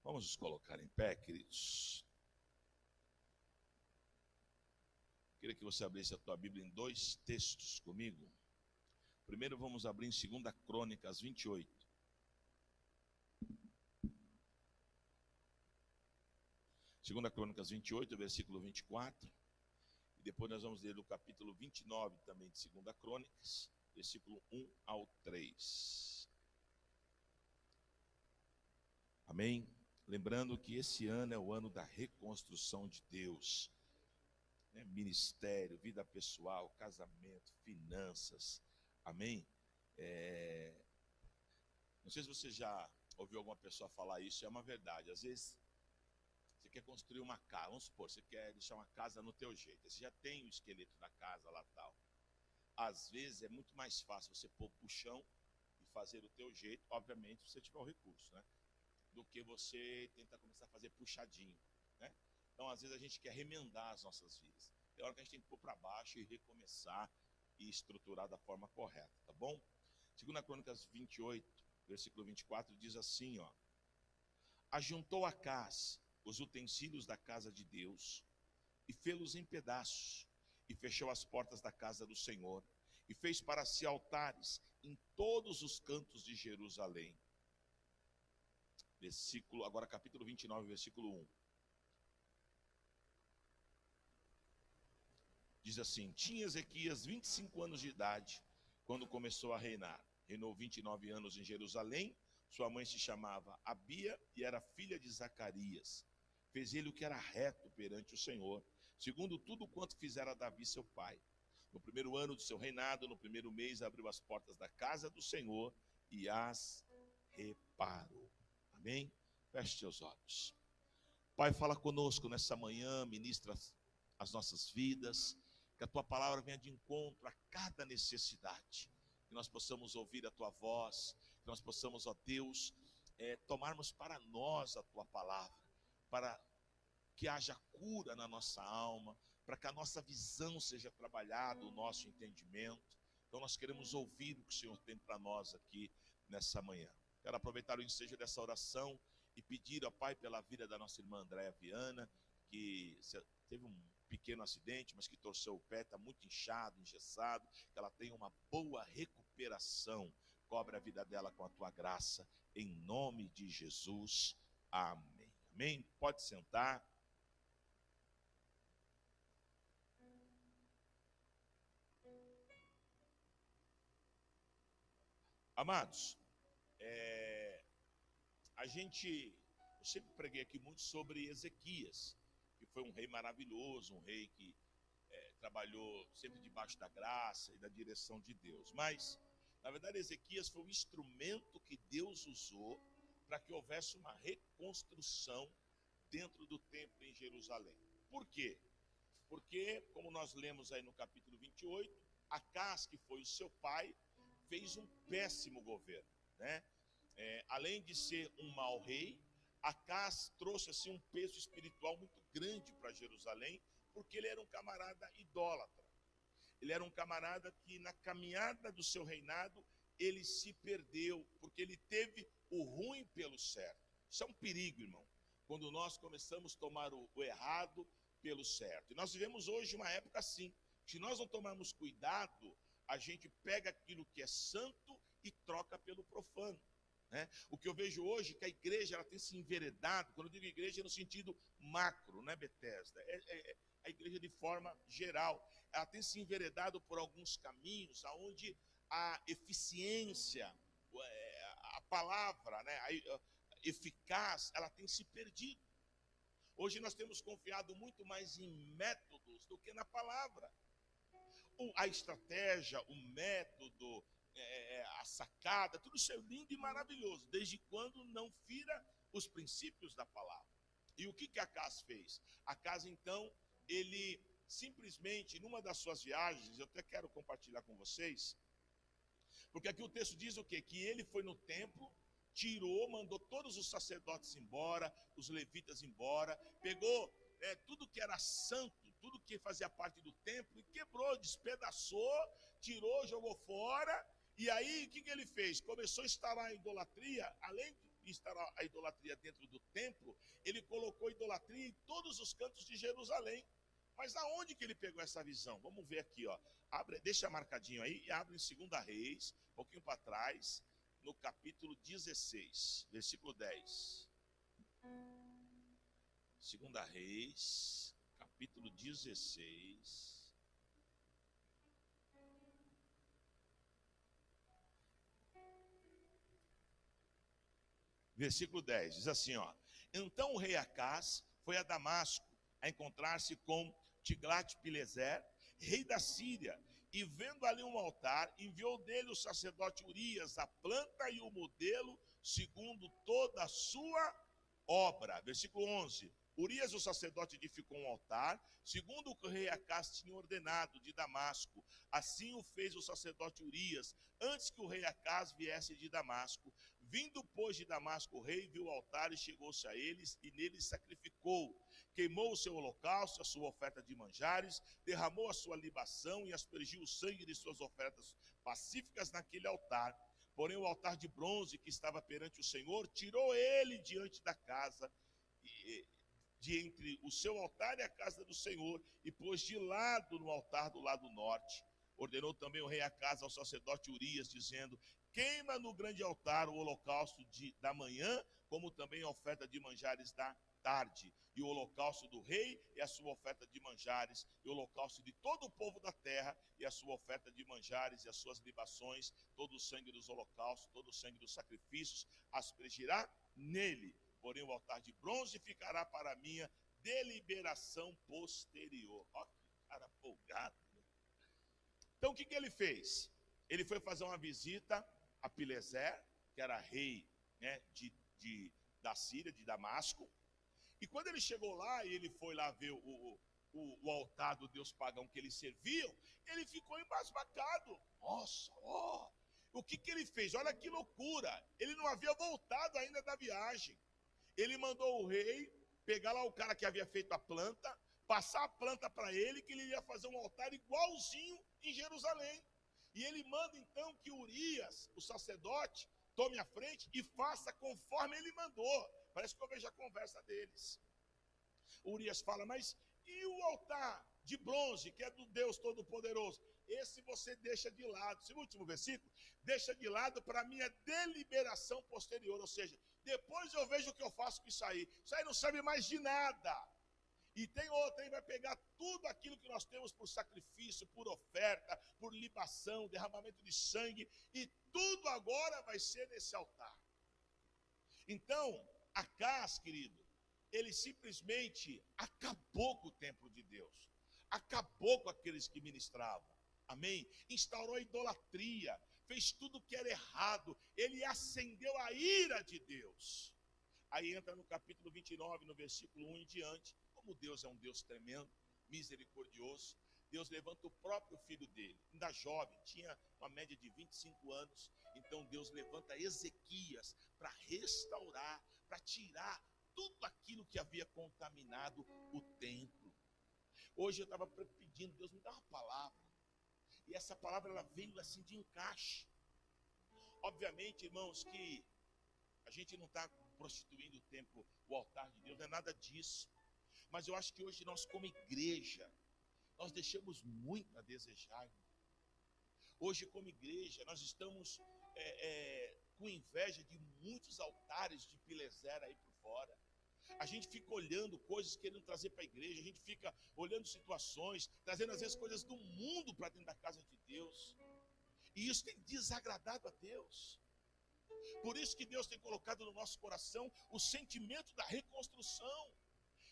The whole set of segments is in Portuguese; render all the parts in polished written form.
Vamos nos colocar em pé, queridos. Queria que você abrisse a tua Bíblia em dois textos comigo. Primeiro vamos abrir em 2 Crônicas 28. Segunda Crônicas 28, versículo 24. E depois nós vamos ler o capítulo 29 também de 2 Crônicas, versículo 1 ao 3. Amém? Lembrando que esse ano é o ano da reconstrução de Deus. Ministério, vida pessoal, casamento, finanças. Amém? Não sei se você já ouviu alguma pessoa falar isso, é uma verdade. Às vezes você quer construir uma casa, vamos supor, você quer deixar uma casa no teu jeito. Você já tem o esqueleto da casa lá tal. Às vezes é muito mais fácil você pôr pro chão e fazer do teu jeito, obviamente, se você tiver o recurso, né? Do que você tentar começar a fazer puxadinho, né? Então, às vezes a gente quer remendar as nossas vidas. É hora que a gente tem que pôr para baixo e recomeçar e estruturar da forma correta, tá bom? 2 Crônicas 28, versículo 24, diz assim, ó. Ajuntou Acás os utensílios da casa de Deus e fê-los em pedaços, e fechou as portas da casa do Senhor, e fez para si altares em todos os cantos de Jerusalém. Agora capítulo 29, versículo 1. Diz assim: tinha Ezequias 25 anos de idade quando começou a reinar. Reinou 29 anos em Jerusalém. Sua mãe se chamava Abia e era filha de Zacarias. Fez ele o que era reto perante o Senhor, segundo tudo quanto fizera Davi seu pai. No primeiro ano do seu reinado, no primeiro mês, abriu as portas da casa do Senhor e as reparou. Amém? Feche seus olhos. Pai, fala conosco nessa manhã, ministra as nossas vidas, que a tua palavra venha de encontro a cada necessidade, que nós possamos ouvir a tua voz, que nós possamos, ó Deus, tomarmos para nós a tua palavra, para que haja cura na nossa alma, para que a nossa visão seja trabalhada, o nosso entendimento. Então nós queremos ouvir o que o Senhor tem para nós aqui nessa manhã. Quero aproveitar o ensejo dessa oração e pedir ao Pai pela vida da nossa irmã Andréa Viana, que teve um pequeno acidente, mas que torceu o pé, está muito inchado, engessado, que ela tenha uma boa recuperação. Cobre a vida dela com a tua graça, em nome de Jesus. Amém. Amém? Pode sentar. Amados, eu sempre preguei aqui muito sobre Ezequias, que foi um rei maravilhoso, um rei que trabalhou sempre debaixo da graça e da direção de Deus. Mas, na verdade, Ezequias foi um instrumento que Deus usou para que houvesse uma reconstrução dentro do templo em Jerusalém. Por quê? Porque, como nós lemos aí no capítulo 28, Acás, que foi o seu pai, fez um péssimo governo, né? Além de ser um mau rei, Acás trouxe assim um peso espiritual muito grande para Jerusalém, porque ele era um camarada idólatra. Ele era um camarada que na caminhada do seu reinado, ele se perdeu, porque ele teve o ruim pelo certo. Isso é um perigo, irmão, quando nós começamos a tomar o errado pelo certo. E nós vivemos hoje uma época assim. Se nós não tomarmos cuidado, a gente pega aquilo que é santo e troca pelo profano, né? O que eu vejo hoje é que a igreja ela tem se enveredado. Quando eu digo igreja é no sentido macro, não é Bethesda, a igreja de forma geral, ela tem se enveredado por alguns caminhos onde a eficiência, a palavra, né, a eficaz, ela tem se perdido. Hoje nós temos confiado muito mais em métodos do que na palavra. A estratégia, o método, a sacada, tudo isso é lindo e maravilhoso, desde quando não fira os princípios da palavra. E o que Acás fez? Acás, então, ele simplesmente, numa das suas viagens, eu até quero compartilhar com vocês, porque aqui o texto diz o quê? Que ele foi no templo, mandou todos os sacerdotes embora, os levitas embora, pegou tudo que era santo, tudo que fazia parte do templo, e quebrou, despedaçou, tirou, jogou fora. E aí, o que ele fez? Começou a instalar a idolatria, além instaurar a idolatria dentro do templo, ele colocou idolatria em todos os cantos de Jerusalém. Mas aonde que ele pegou essa visão? Vamos ver aqui, ó. Abre, deixa marcadinho aí e abre em 2 Reis, um pouquinho para trás, no capítulo 16, versículo 10. 2 Reis, capítulo 16. Versículo 10, diz assim, ó. Então o rei Acaz foi a Damasco a encontrar-se com Tiglat-Pileser, rei da Síria, e vendo ali um altar, enviou dele o sacerdote Urias a planta e o modelo, segundo toda a sua obra. Versículo 11. Urias, o sacerdote, edificou um altar, segundo o que o rei Acaz tinha ordenado de Damasco. Assim o fez o sacerdote Urias, antes que o rei Acaz viesse de Damasco. Vindo, pois, de Damasco, o rei viu o altar e chegou-se a eles, e nele sacrificou. Queimou o seu holocausto, a sua oferta de manjares, derramou a sua libação e aspergiu o sangue de suas ofertas pacíficas naquele altar. Porém, o altar de bronze que estava perante o Senhor, tirou ele diante da casa, de entre o seu altar e a casa do Senhor, e pôs de lado no altar do lado norte. Ordenou também o rei Acaz ao sacerdote Urias, dizendo: queima no grande altar o holocausto da manhã, como também a oferta de manjares da tarde, e o holocausto do rei e a sua oferta de manjares, e o holocausto de todo o povo da terra, e a sua oferta de manjares, e as suas libações, todo o sangue dos holocaustos, todo o sangue dos sacrifícios, aspergirá nele. Porém o altar de bronze ficará para minha deliberação posterior. Ó que cara folgado. Então o que ele fez? Ele foi fazer uma visita a Pileser, que era rei, né, da Síria, de Damasco. E quando ele chegou lá, e ele foi lá ver o altar do deus pagão que eles serviam, ele ficou embasbacado. Nossa, ó, o que ele fez? Olha que loucura. Ele não havia voltado ainda da viagem. Ele mandou o rei pegar lá o cara que havia feito a planta, passar a planta para ele, que ele ia fazer um altar igualzinho em Jerusalém. E ele manda então que Urias, o sacerdote, tome a frente e faça conforme ele mandou. Parece que eu vejo a conversa deles. Urias fala: mas e o altar de bronze, que é do Deus Todo-Poderoso? Esse você deixa de lado. Esse último versículo, deixa de lado para a minha deliberação posterior. Ou seja, depois eu vejo o que eu faço com isso aí. Isso aí não serve mais de nada. E tem outra, aí vai pegar tudo aquilo que nós temos por sacrifício, por oferta, por libação, derramamento de sangue, e tudo agora vai ser nesse altar. Então, Acaz, querido, ele simplesmente acabou com o templo de Deus, acabou com aqueles que ministravam, amém? Instaurou a idolatria, fez tudo que era errado, ele acendeu a ira de Deus. Aí entra no capítulo 29, no versículo 1 em diante. Como Deus é um Deus tremendo, misericordioso, Deus levanta o próprio filho dele, ainda jovem, tinha uma média de 25 anos. Então Deus levanta Ezequias para restaurar, para tirar tudo aquilo que havia contaminado o templo. Hoje eu estava pedindo: Deus, me dá uma palavra. E essa palavra, ela veio assim de encaixe. Obviamente, irmãos, que a gente não está prostituindo o templo, o altar de Deus, não é nada disso. Mas eu acho que hoje nós, como igreja, nós deixamos muito a desejar. Hoje, como igreja, nós estamos com inveja de muitos altares de Pileser aí por fora. A gente fica olhando coisas, querendo trazer para a igreja. A gente fica olhando situações, trazendo às vezes coisas do mundo para dentro da casa de Deus. E isso tem desagradado a Deus. Por isso que Deus tem colocado no nosso coração o sentimento da reconstrução.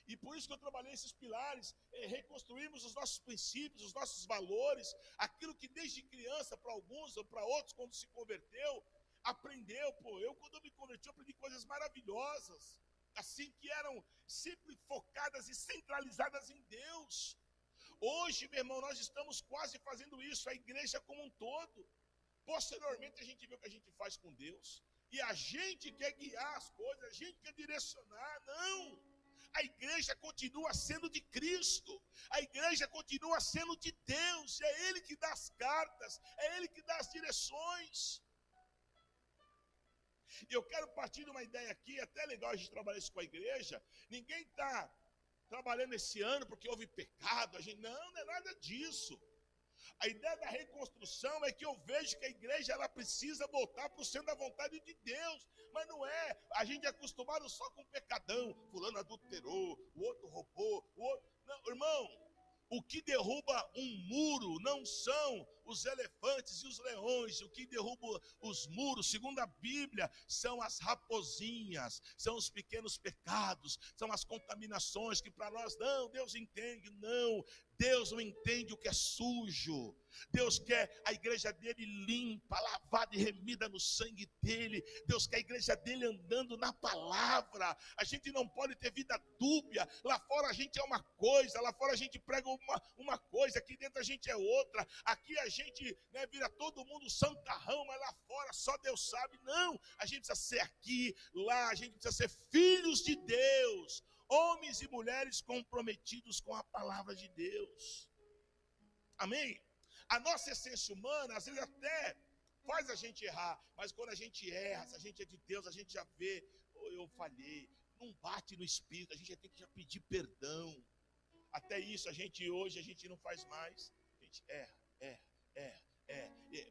E por isso que eu trabalhei esses pilares, reconstruirmos os nossos princípios, os nossos valores, aquilo que desde criança, para alguns ou para outros, quando se converteu, aprendeu. Quando eu me converti, eu aprendi coisas maravilhosas, assim, que eram sempre focadas e centralizadas em Deus. Hoje, meu irmão, nós estamos quase fazendo isso, a igreja como um todo. Posteriormente, a gente vê o que a gente faz com Deus, e a gente quer guiar as coisas, a gente quer direcionar. Não! A igreja continua sendo de Cristo, a igreja continua sendo de Deus, é Ele que dá as cartas, é Ele que dá as direções. E eu quero partir de uma ideia aqui, até legal a gente trabalhar isso com a igreja. Ninguém está trabalhando esse ano porque houve pecado. Não é nada disso. A ideia da reconstrução é que eu vejo que a igreja ela precisa voltar para o centro da vontade de Deus. Mas não é, a gente é acostumado só com pecadão. Fulano adulterou, o outro roubou, o outro... Não, irmão, o que derruba um muro não são os elefantes e os leões. O que derruba os muros, segundo a Bíblia, são as raposinhas, são os pequenos pecados, são as contaminações que para nós, não, Deus entende, não. Deus não entende o que é sujo. Deus quer a igreja dele limpa, lavada e remida no sangue dele. Deus quer a igreja dele andando na palavra. A gente não pode ter vida dúbia. Lá fora a gente é uma coisa, lá fora a gente prega uma coisa, aqui dentro a gente é outra. Aqui a gente vira todo mundo santarrão, mas lá fora só Deus sabe. Não, a gente precisa ser aqui, lá, a gente precisa ser filhos de Deus. Homens e mulheres comprometidos com a palavra de Deus. Amém? A nossa essência humana, às vezes até faz a gente errar, mas quando a gente erra, se a gente é de Deus, a gente já vê, eu falhei, não bate no espírito, a gente já tem que já pedir perdão. Até isso, hoje a gente não faz mais, a gente erra.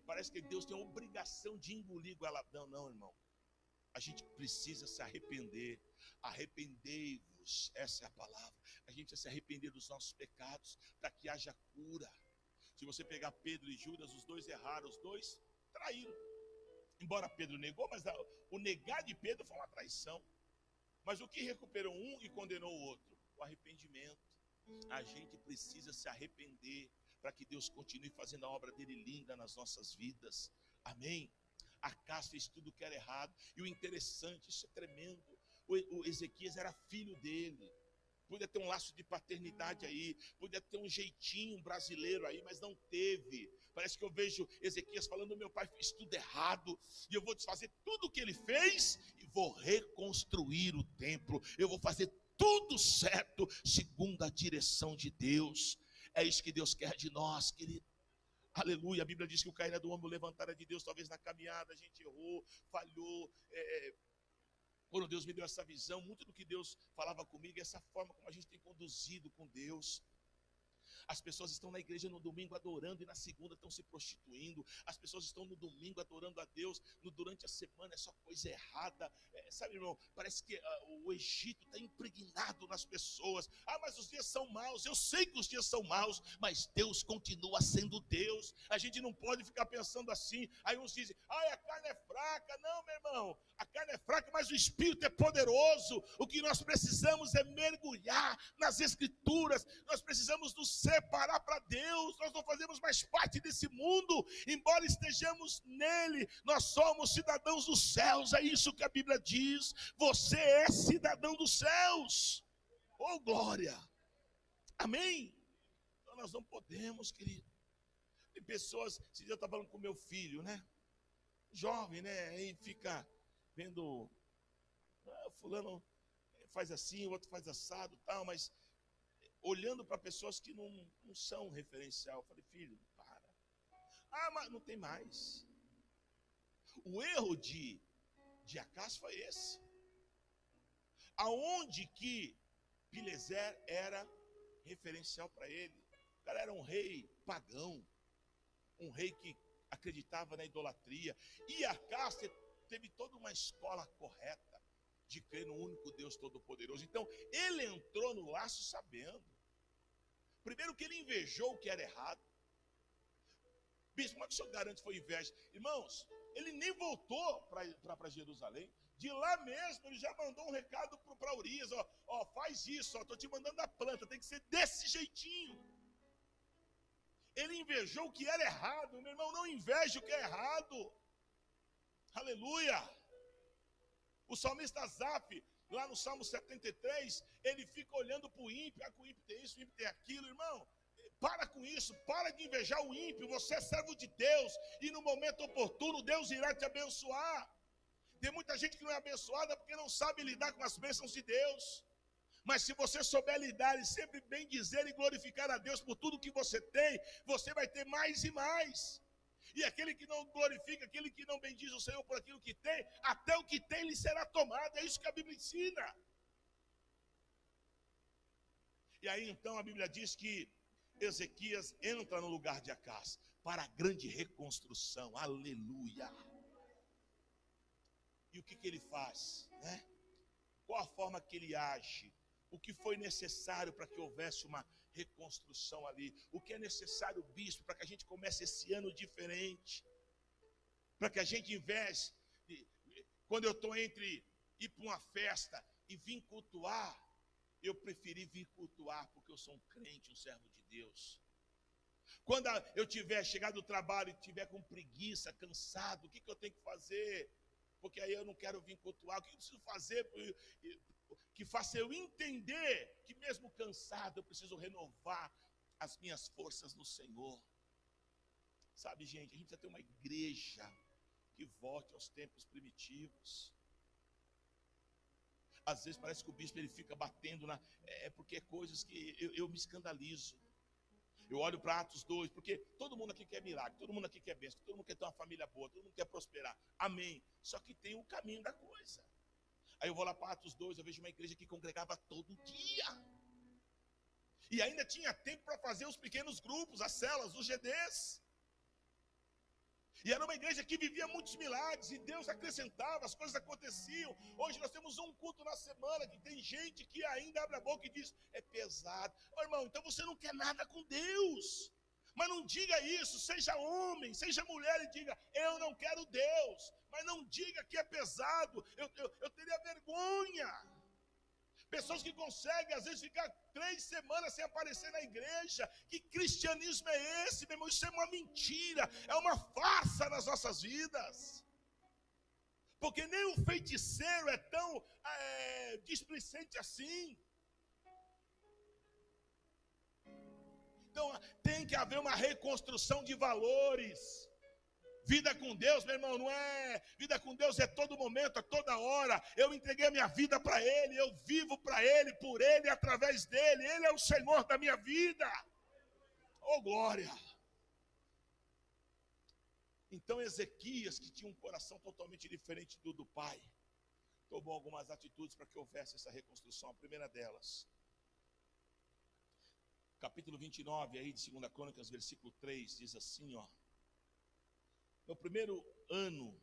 Parece que Deus tem a obrigação de engolir goeladão. Não, irmão. A gente precisa se arrepender. Arrependei-vos, essa é a palavra. A gente precisa se arrepender dos nossos pecados para que haja cura. Se você pegar Pedro e Judas, os dois erraram, os dois traíram. Embora Pedro negou, mas o negar de Pedro foi uma traição. Mas o que recuperou um e condenou o outro? O arrependimento. A gente precisa se arrepender para que Deus continue fazendo a obra dele linda nas nossas vidas. Amém? Acas fez tudo que era errado. E o interessante, isso é tremendo, o Ezequias era filho dele. Podia ter um laço de paternidade aí, podia ter um jeitinho brasileiro aí, mas não teve. Parece que eu vejo Ezequias falando: meu pai fez tudo errado, e eu vou desfazer tudo o que ele fez, e vou reconstruir o templo. Eu vou fazer tudo certo, segundo a direção de Deus. É isso que Deus quer de nós, querido. Aleluia, a Bíblia diz que o cair do homem, o levantar é de Deus. Talvez na caminhada a gente errou, falhou. Quando Deus me deu essa visão, muito do que Deus falava comigo é essa forma como a gente tem conduzido com Deus. As pessoas estão na igreja no domingo adorando e na segunda estão se prostituindo. As pessoas estão no domingo adorando a Deus, durante a semana é só coisa errada. Sabe, irmão, parece que o Egito está impregnado nas pessoas. Mas os dias são maus. Eu sei que os dias são maus, mas Deus continua sendo Deus. A gente não pode ficar pensando assim. Aí uns dizem: a carne é fraca. Não, meu irmão, a carne é fraca, mas o Espírito é poderoso. O que nós precisamos é mergulhar nas Escrituras. Nós precisamos nos separar para Deus. Nós não fazemos mais parte desse mundo, embora estejamos nele. Nós somos cidadãos dos céus. É isso que a Bíblia diz. Você é cidadão dos céus. Oh, glória. Amém? Então nós não podemos, querido. Tem pessoas, esse dia eu estava falando com meu filho, né? Jovem, né? Aí fica vendo, fulano faz assim, o outro faz assado, tal, mas olhando para pessoas que não são referencial. Eu falei: filho, para. Mas não tem mais. O erro de Acas foi esse. Aonde que Pileser era referencial para ele? O cara era um rei pagão, um rei que acreditava na idolatria. E Acas teve toda uma escola correta de crer no único Deus Todo-Poderoso. Então, ele entrou no laço sabendo. Primeiro que ele invejou o que era errado. Bispo, como é que o senhor garante que foi inveja? Irmãos, ele nem voltou para Jerusalém. De lá mesmo, ele já mandou um recado para Urias: faz isso, estou te mandando a planta, tem que ser desse jeitinho. Ele invejou o que era errado. Meu irmão, não inveje o que é errado. Aleluia. O salmista Asaf, lá no Salmo 73, ele fica olhando para o ímpio. O ímpio tem isso, o ímpio tem aquilo. Irmão, para com isso, para de invejar o ímpio. Você é servo de Deus, e no momento oportuno Deus irá te abençoar. Tem muita gente que não é abençoada porque não sabe lidar com as bênçãos de Deus. Mas se você souber lidar e sempre bem dizer e glorificar a Deus por tudo que você tem, você vai ter mais e mais. E aquele que não glorifica, aquele que não bendiz o Senhor por aquilo que tem, até o que tem lhe será tomado. É isso que a Bíblia ensina. E aí então a Bíblia diz que Ezequias entra no lugar de Acás para a grande reconstrução. Aleluia. E o que ele faz, né? Qual a forma que ele age? O que foi necessário para que houvesse uma reconstrução ali? O que é necessário, bispo, para que a gente comece esse ano diferente? Para que a gente, em vez de, quando eu estou entre ir para uma festa e vir cultuar, eu preferi vir cultuar porque eu sou um crente, um servo de Deus. Quando eu tiver chegado do trabalho e tiver com preguiça, cansado, o que eu tenho que fazer? Porque aí eu não quero vir cultuar. O que eu preciso fazer que faça eu entender que mesmo cansado eu preciso renovar as minhas forças no Senhor? Sabe, gente, a gente precisa ter uma igreja que volte aos tempos primitivos. Às vezes parece que o bispo ele fica batendo porque é coisas que eu me escandalizo. Eu olho para Atos 2, porque todo mundo aqui quer milagre, todo mundo aqui quer bênção, todo mundo quer ter uma família boa, todo mundo quer prosperar. Amém. Só que tem um caminho da coisa. Aí eu vou lá para Atos 2, eu vejo uma igreja que congregava todo dia. E ainda tinha tempo para fazer os pequenos grupos, as celas, os GDs. E era uma igreja que vivia muitos milagres, e Deus acrescentava, as coisas aconteciam. Hoje nós temos um culto na semana, que tem gente que ainda abre a boca e diz, é pesado. Ô, irmão, então você não quer nada com Deus. Mas não diga isso, seja homem, seja mulher e diga, eu não quero Deus. Mas não diga que é pesado, eu teria vergonha. Pessoas que conseguem, às vezes, ficar 3 semanas sem aparecer na igreja. Que cristianismo é esse, meu irmão? Isso é uma mentira, é uma farsa nas nossas vidas. Porque nem o feiticeiro é tão displicente assim. Então, tem que haver uma reconstrução de valores. Vida com Deus, meu irmão, não é... Vida com Deus é todo momento, a toda hora. Eu entreguei a minha vida para Ele, eu vivo para Ele, por Ele, através dEle. Ele é o Senhor da minha vida. Oh, glória! Então Ezequias, que tinha um coração totalmente diferente do pai, tomou algumas atitudes para que houvesse essa reconstrução. A primeira delas, capítulo 29, aí de 2 Crônicas, versículo 3, diz assim, ó. No primeiro ano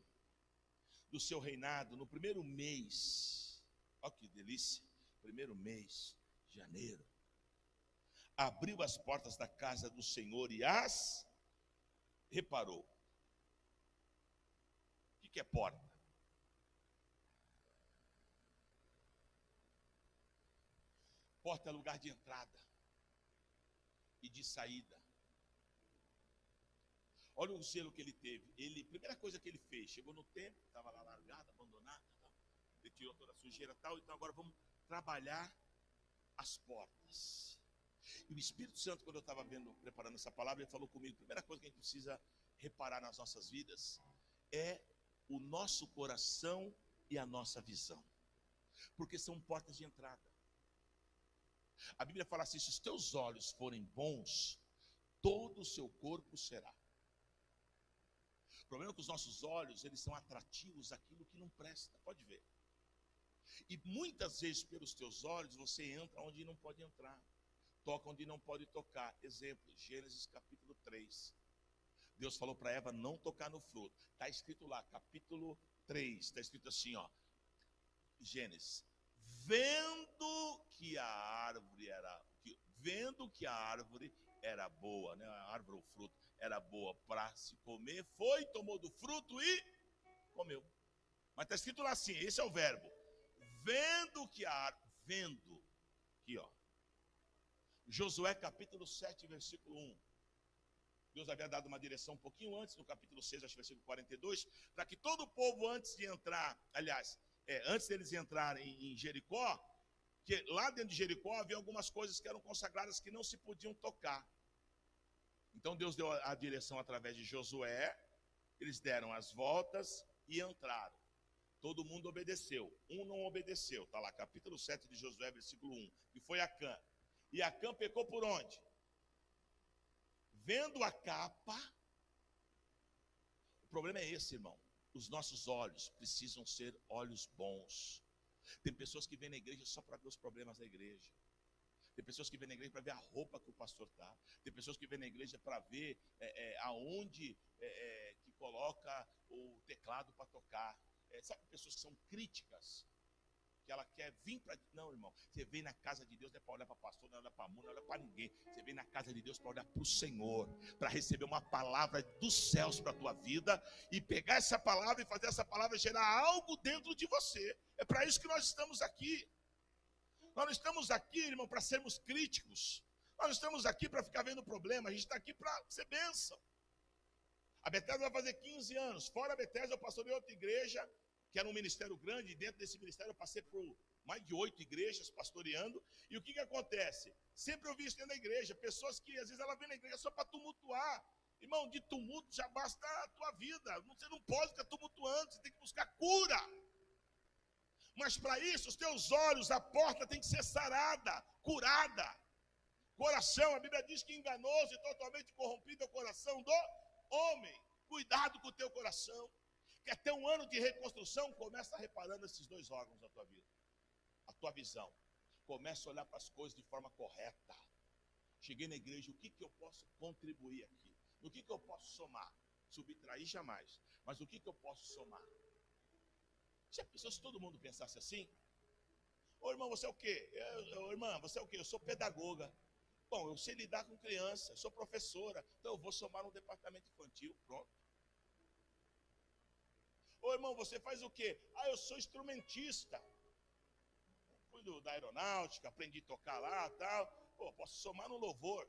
do seu reinado, no primeiro mês, olha que delícia, primeiro mês, janeiro, abriu as portas da casa do Senhor e as reparou. O que é porta? Porta é lugar de entrada e de saída. Olha o zelo que ele teve. Primeira coisa que ele fez, chegou no templo, estava lá largado, abandonado, ele tirou toda a sujeira e tal, então agora vamos trabalhar as portas. E o Espírito Santo, quando eu estava preparando essa palavra, ele falou comigo, a primeira coisa que a gente precisa reparar nas nossas vidas é o nosso coração e a nossa visão. Porque são portas de entrada. A Bíblia fala assim, se os teus olhos forem bons, todo o seu corpo será. O problema é que os nossos olhos, eles são atrativos àquilo que não presta, pode ver. E muitas vezes pelos teus olhos você entra onde não pode entrar, toca onde não pode tocar. Exemplo, Gênesis capítulo 3. Deus falou para Eva não tocar no fruto. Está escrito lá, capítulo 3, está escrito assim, ó. Gênesis. Vendo que a árvore era boa, né? A árvore, o fruto, era boa para se comer, foi, tomou do fruto e comeu. Mas está escrito lá assim, esse é o verbo. Vendo que a árvore, vendo, aqui ó, Josué capítulo 7, versículo 1. Deus havia dado uma direção um pouquinho antes, no capítulo 6, acho que versículo 42, para que todo o povo antes de entrar, antes deles entrarem em Jericó, que lá dentro de Jericó havia algumas coisas que eram consagradas que não se podiam tocar. Então Deus deu a direção através de Josué, eles deram as voltas e entraram. Todo mundo obedeceu, um não obedeceu. Está lá, capítulo 7 de Josué, versículo 1, que foi Acã. E Acã pecou por onde? Vendo a capa, problema é esse, irmão. Os nossos olhos precisam ser olhos bons. Tem pessoas que vêm na igreja só para ver os problemas da igreja. Tem pessoas que vêm na igreja para ver a roupa que o pastor está. Tem pessoas que vêm na igreja para ver aonde que coloca o teclado para tocar. Sabe, pessoas que são críticas, que ela quer vir para... Não, irmão, você vem na casa de Deus, não é para olhar para pastor, não é olhar para mundo, não é olhar para ninguém. Você vem na casa de Deus para olhar para o Senhor, para receber uma palavra dos céus para a tua vida, e pegar essa palavra e fazer essa palavra gerar algo dentro de você. É para isso que nós estamos aqui. Nós não estamos aqui, irmão, para sermos críticos. Nós não estamos aqui para ficar vendo problema. A gente está aqui para ser bênção. A Bethesda vai fazer 15 anos. Fora a Bethesda, eu pastorei outra igreja, que era um ministério grande. E dentro desse ministério eu passei por mais de 8 igrejas pastoreando. E o que acontece? Sempre eu vi isso dentro da igreja. Pessoas que às vezes ela vem na igreja só para tumultuar. Irmão, de tumulto já basta a tua vida. Você não pode ficar tumultuando, você tem que buscar cura. Mas para isso, os teus olhos, a porta tem que ser sarada, curada. Coração, a Bíblia diz que enganoso e totalmente corrompido é o coração do homem. Cuidado com o teu coração. Quer ter um ano de reconstrução? Começa reparando esses 2 órgãos da tua vida. A tua visão. Começa a olhar para as coisas de forma correta. Cheguei na igreja, o que eu posso contribuir aqui? No que eu posso somar? Subtrair jamais. Mas o que eu posso somar? Já pensou se todo mundo pensasse assim? Ô irmão, você é o quê? Irmã, você é o quê? Eu sou pedagoga. Bom, eu sei lidar com criança, eu sou professora, então eu vou somar no departamento infantil, pronto. Ô irmão, você faz o quê? Eu sou instrumentista. Cuido da aeronáutica, aprendi a tocar lá e tal. Pô, posso somar no louvor.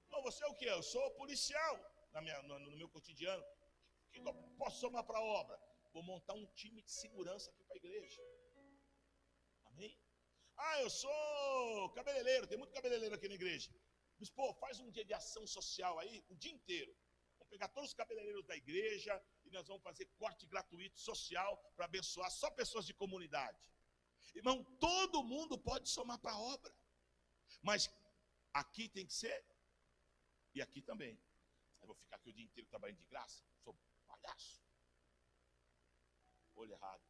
Ô, você é o quê? Eu sou policial no meu cotidiano. O que eu posso somar para a obra? Vou montar um time de segurança aqui para a igreja. Amém? Eu sou cabeleireiro, tem muito cabeleireiro aqui na igreja. Mas, pô, faz um dia de ação social aí, o dia inteiro. Vamos pegar todos os cabeleireiros da igreja e nós vamos fazer corte gratuito social para abençoar só pessoas de comunidade. Irmão, todo mundo pode somar para a obra. Mas aqui tem que ser, e aqui também. Eu vou ficar aqui o dia inteiro trabalhando de graça? Sou palhaço. Olho errado,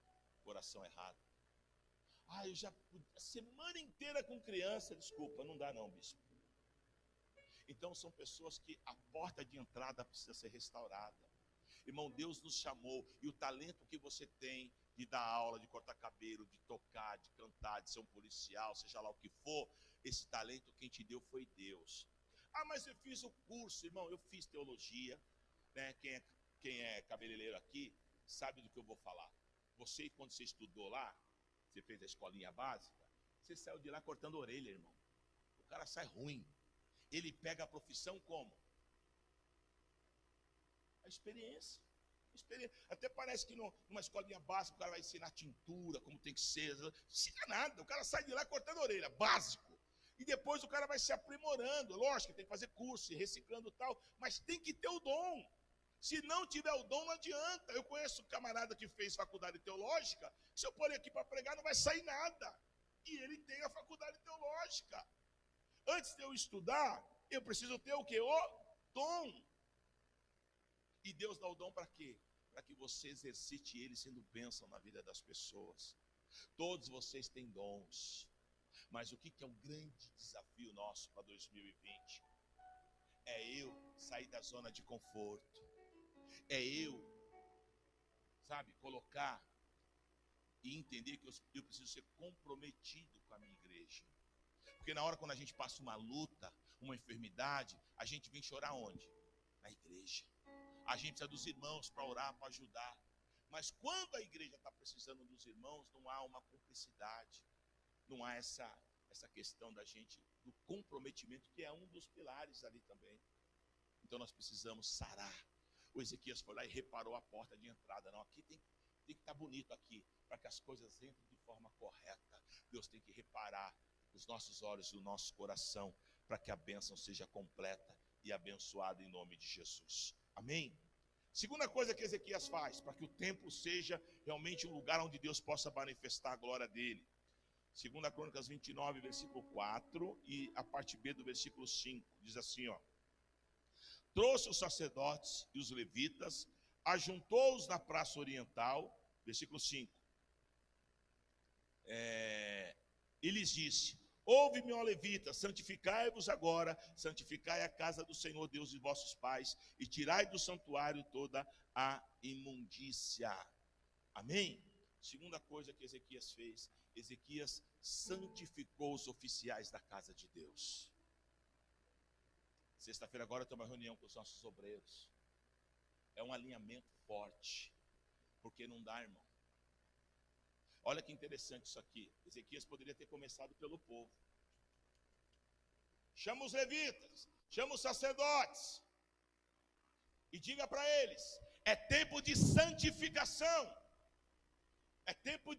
coração errado. Eu já a semana inteira com criança, desculpa, não dá não, bispo. Então são pessoas que a porta de entrada precisa ser restaurada. Irmão, Deus nos chamou, e o talento que você tem de dar aula, de cortar cabelo, de tocar, de cantar, de ser um policial, seja lá o que for, esse talento quem te deu foi Deus. Mas eu fiz o curso, irmão, eu fiz teologia, né? Quem é cabeleireiro aqui sabe do que eu vou falar. Você, quando você estudou lá, você fez a escolinha básica, você saiu de lá cortando a orelha, irmão. O cara sai ruim. Ele pega a profissão como? A experiência. Até parece que numa escolinha básica o cara vai ensinar tintura, como tem que ser. Não ensina nada, o cara sai de lá cortando a orelha, básico. E depois o cara vai se aprimorando. Lógico que tem que fazer curso, reciclando e tal, mas tem que ter o dom. Se não tiver o dom, não adianta. Eu conheço um camarada que fez faculdade teológica, se eu pôr ele aqui para pregar, não vai sair nada. E ele tem a faculdade teológica. Antes de eu estudar, eu preciso ter o quê? O dom. E Deus dá o dom para quê? Para que você exercite ele sendo bênção na vida das pessoas. Todos vocês têm dons. Mas o que é um grande desafio nosso para 2020? É eu sair da zona de conforto. É eu, colocar e entender que eu preciso ser comprometido com a minha igreja. Porque na hora quando a gente passa uma luta, uma enfermidade, a gente vem chorar onde? Na igreja. A gente precisa dos irmãos para orar, para ajudar. Mas quando a igreja está precisando dos irmãos, não há uma cumplicidade. Não há essa questão da gente, do comprometimento, que é um dos pilares ali também. Então nós precisamos sarar. O Ezequias foi lá e reparou a porta de entrada. Não, aqui tem que estar bonito aqui, para que as coisas entrem de forma correta. Deus tem que reparar os nossos olhos e o nosso coração, para que a bênção seja completa e abençoada em nome de Jesus. Amém? Segunda coisa que Ezequias faz, para que o templo seja realmente um lugar onde Deus possa manifestar a glória dele. 2 Crônicas 29, versículo 4, e a parte B do versículo 5, diz assim, ó. trouxe os sacerdotes e os levitas, ajuntou-os na praça oriental, versículo 5, e lhes disse: ouve-me, ó levita, santificai-vos agora, santificai a casa do Senhor Deus de vossos pais, e tirai do santuário toda a imundícia. Amém? Segunda coisa que Ezequias fez, Ezequias santificou os oficiais da casa de Deus. Sexta-feira agora eu tenho uma reunião com os nossos obreiros. É um alinhamento forte, porque não dá, irmão. Olha que interessante isso aqui. Ezequias poderia ter começado pelo povo. Chama os levitas, chama os sacerdotes e diga para eles: é tempo de santificação. É tempo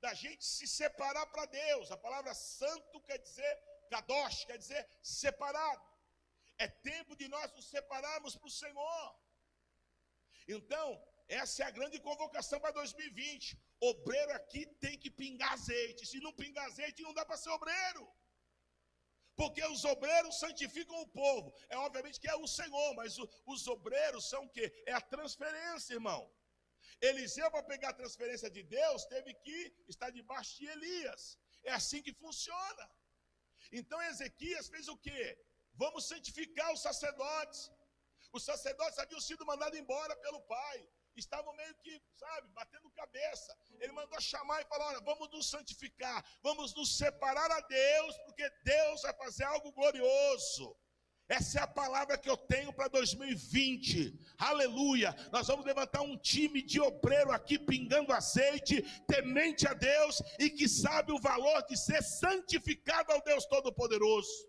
da gente se separar para Deus. A palavra santo quer dizer kadosh, quer dizer separado. É tempo de nós nos separarmos para o Senhor. Então, essa é a grande convocação para 2020. Obreiro aqui tem que pingar azeite. Se não pingar azeite, não dá para ser obreiro. Porque os obreiros santificam o povo. É obviamente que é o Senhor, mas os obreiros são o quê? É a transferência, irmão. Eliseu, para pegar a transferência de Deus, teve que estar debaixo de Elias. É assim que funciona. Então Ezequias fez o quê? Vamos santificar os sacerdotes. Os sacerdotes haviam sido mandados embora pelo pai. Estavam meio que, batendo cabeça. Ele mandou chamar e falar: olha, vamos nos santificar, vamos nos separar a Deus, porque Deus vai fazer algo glorioso. Essa é a palavra que eu tenho para 2020, aleluia. Nós vamos levantar um time de obreiro aqui, pingando azeite, temente a Deus, e que sabe o valor de ser santificado ao Deus Todo-Poderoso.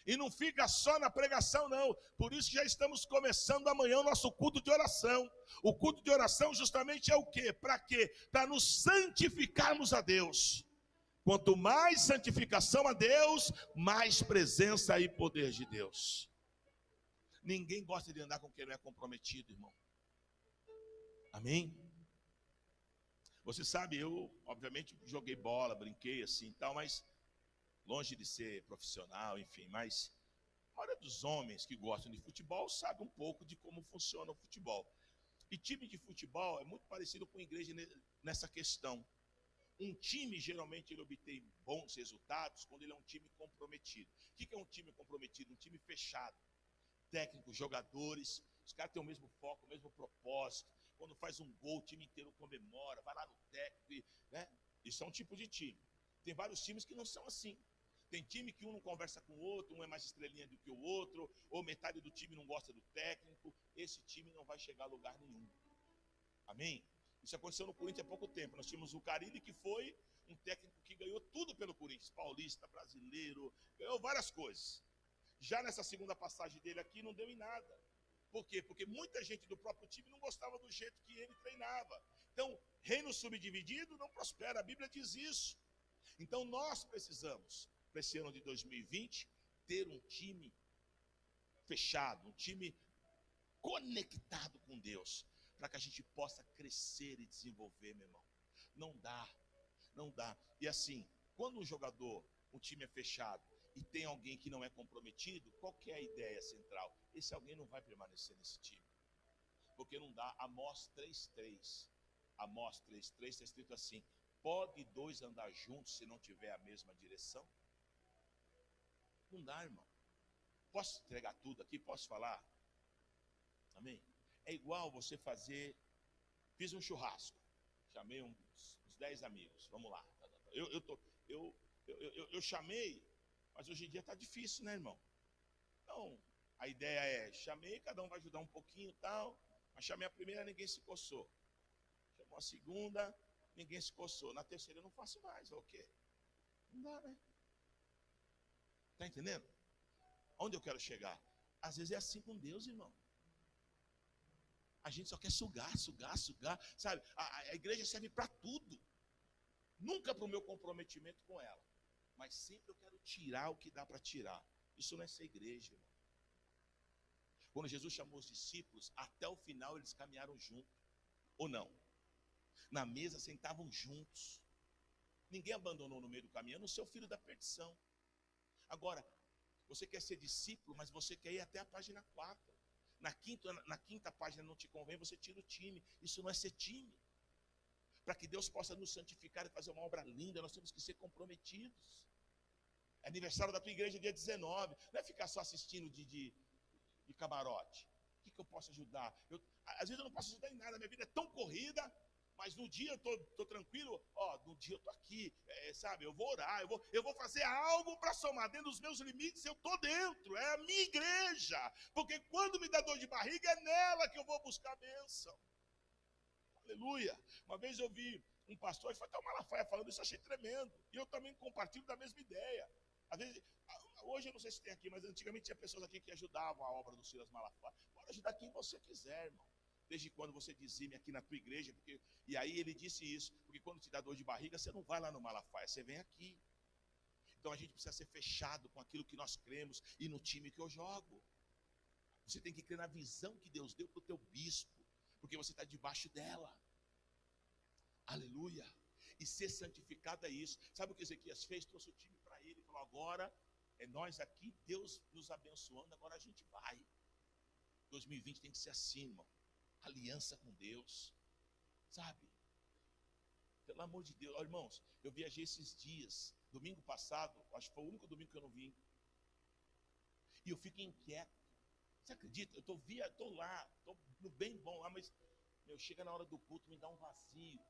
E não fica só na pregação, não. Por isso já estamos começando amanhã o nosso culto de oração. O culto de oração justamente é o quê? Para quê? Para nos santificarmos a Deus. Quanto mais santificação a Deus, mais presença e poder de Deus. Ninguém gosta de andar com quem não é comprometido, irmão. Amém? Você sabe, eu obviamente joguei bola, brinquei assim e tal, mas longe de ser profissional, enfim, mas a maioria dos homens que gostam de futebol sabe um pouco de como funciona o futebol. E time de futebol é muito parecido com a igreja nessa questão. Um time, geralmente, ele obtém bons resultados quando ele é um time comprometido. O que é um time comprometido? Um time fechado. Técnicos, jogadores, os caras têm o mesmo foco, o mesmo propósito. Quando faz um gol, o time inteiro comemora, vai lá no técnico, né? Isso é um tipo de time. Tem vários times que não são assim. Tem time que um não conversa com o outro, um é mais estrelinha do que o outro, ou metade do time não gosta do técnico. Esse time não vai chegar a lugar nenhum. Amém? Isso aconteceu no Corinthians há pouco tempo. Nós tínhamos o Carille, que foi um técnico que ganhou tudo pelo Corinthians. Paulista, brasileiro, ganhou várias coisas. Já nessa segunda passagem dele aqui, não deu em nada. Por quê? Porque muita gente do próprio time não gostava do jeito que ele treinava. Então, reino subdividido não prospera. A Bíblia diz isso. Então, nós precisamos, para esse ano de 2020, ter um time fechado, um time conectado com Deus, para que a gente possa crescer e desenvolver, meu irmão. Não dá. E assim, quando um jogador, um time é fechado e tem alguém que não é comprometido, qual que é a ideia central? Esse alguém não vai permanecer nesse time. Porque não dá. Amós 3:3. Amós 3:3 está escrito assim: pode dois andar juntos se não tiver a mesma direção? Não dá, irmão. Posso entregar tudo aqui? Posso falar? Amém? É igual você fiz um churrasco, chamei uns 10 amigos, vamos lá. Eu chamei, mas hoje em dia está difícil, né, irmão? Então, a ideia é, chamei, cada um vai ajudar um pouquinho e tal, mas chamei a primeira, ninguém se coçou. Chamou a segunda, ninguém se coçou. Na terceira eu não faço mais, o quê? Não dá, né? Está entendendo? Onde eu quero chegar? Às vezes é assim com Deus, irmão. A gente só quer sugar, sabe? A igreja serve para tudo. Nunca para o meu comprometimento com ela. Mas sempre eu quero tirar o que dá para tirar. Isso não é ser igreja, irmão. Quando Jesus chamou os discípulos, até o final eles caminharam juntos. Ou não? Na mesa sentavam juntos. Ninguém abandonou no meio do caminho, a não ser o filho da perdição. Agora, você quer ser discípulo, mas você quer ir até a página 4. na quinta página não te convém, você tira o time. Isso não é ser time. Para que Deus possa nos santificar e fazer uma obra linda, nós temos que ser comprometidos. É aniversário da tua igreja dia 19. Não é ficar só assistindo de camarote. O que eu posso ajudar? Às vezes eu não posso ajudar em nada. Minha vida é tão corrida, mas no dia eu estou tranquilo. No dia eu estou aqui, sabe? Eu vou orar, eu vou fazer algo para somar. Dentro dos meus limites eu estou dentro. É a minha igreja. Porque quando me dá dor de barriga, é nela que eu vou buscar a bênção. Aleluia. Uma vez eu vi um pastor, foi até o Malafaia falando isso, achei tremendo. E eu também compartilho da mesma ideia. Às vezes, hoje eu não sei se tem aqui, mas antigamente tinha pessoas aqui que ajudavam a obra do Silas Malafaia. Pode ajudar quem você quiser, irmão. Desde quando você dizime aqui na tua igreja, e aí ele disse isso, porque quando te dá dor de barriga, você não vai lá no Malafaia, você vem aqui. Então a gente precisa ser fechado com aquilo que nós cremos e no time que eu jogo. Você tem que crer na visão que Deus deu para o teu bispo, porque você está debaixo dela. Aleluia. E ser santificado é isso. Sabe o que Ezequias fez? Trouxe o time para ele. Falou, agora é nós aqui, Deus nos abençoando, agora a gente vai. 2020 tem que ser assim, irmão. Aliança com Deus. Sabe? Pelo amor de Deus. Irmãos, eu viajei esses dias. Domingo passado, acho que foi o único domingo que eu não vim. E eu fico inquieto. Você acredita? Eu estou lá, estou no bem bom lá, mas chega na hora do culto, me dá um vazio.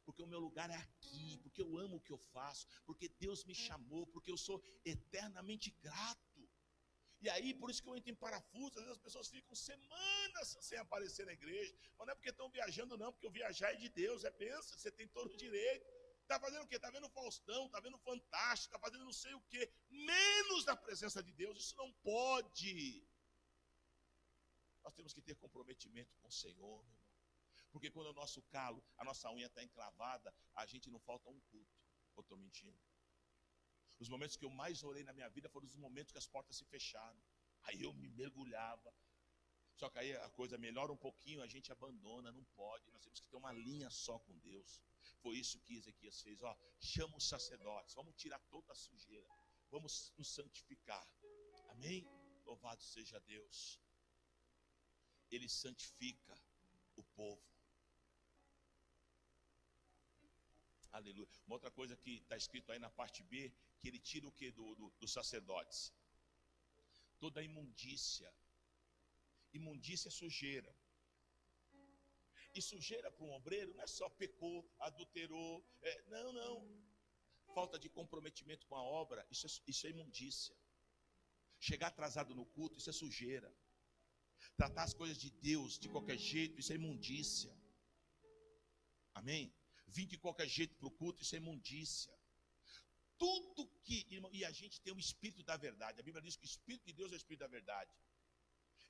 Porque o meu lugar é aqui, porque eu amo o que eu faço, porque Deus me chamou, porque eu sou eternamente grato. E aí, por isso que eu entro em parafuso. Às vezes as pessoas ficam semanas sem aparecer na igreja, mas não é porque estão viajando não, porque o viajar é de Deus, é bênção, você tem todo o direito. Está fazendo o quê? Está vendo o Faustão, está vendo o Fantástico, está fazendo não sei o quê, menos da presença de Deus. Isso não pode. Nós temos que ter comprometimento com o Senhor, meu irmão. Porque quando o nosso calo, a nossa unha está encravada, a gente não falta um culto. Eu estou mentindo. Os momentos que eu mais orei na minha vida foram os momentos que as portas se fecharam. Aí eu me mergulhava. Só que aí a coisa melhora um pouquinho, a gente abandona, não pode. Nós temos que ter uma linha só com Deus. Foi isso que Ezequias fez. Chama os sacerdotes, vamos tirar toda a sujeira. Vamos nos santificar. Amém? Louvado seja Deus. Ele santifica o povo. Aleluia. Uma outra coisa que está escrito aí na parte B, que ele tira o que dos sacerdotes? Toda imundícia. Imundícia é sujeira. E sujeira para um obreiro não é só pecou, adulterou. Não. Falta de comprometimento com a obra, isso é imundícia. Chegar atrasado no culto, isso é sujeira. Tratar as coisas de Deus de qualquer jeito, isso é imundícia. Amém? Vir de qualquer jeito para o culto, isso é imundícia. Tudo que, irmão, e a gente tem o Espírito da verdade. A Bíblia diz que o Espírito de Deus é o Espírito da verdade.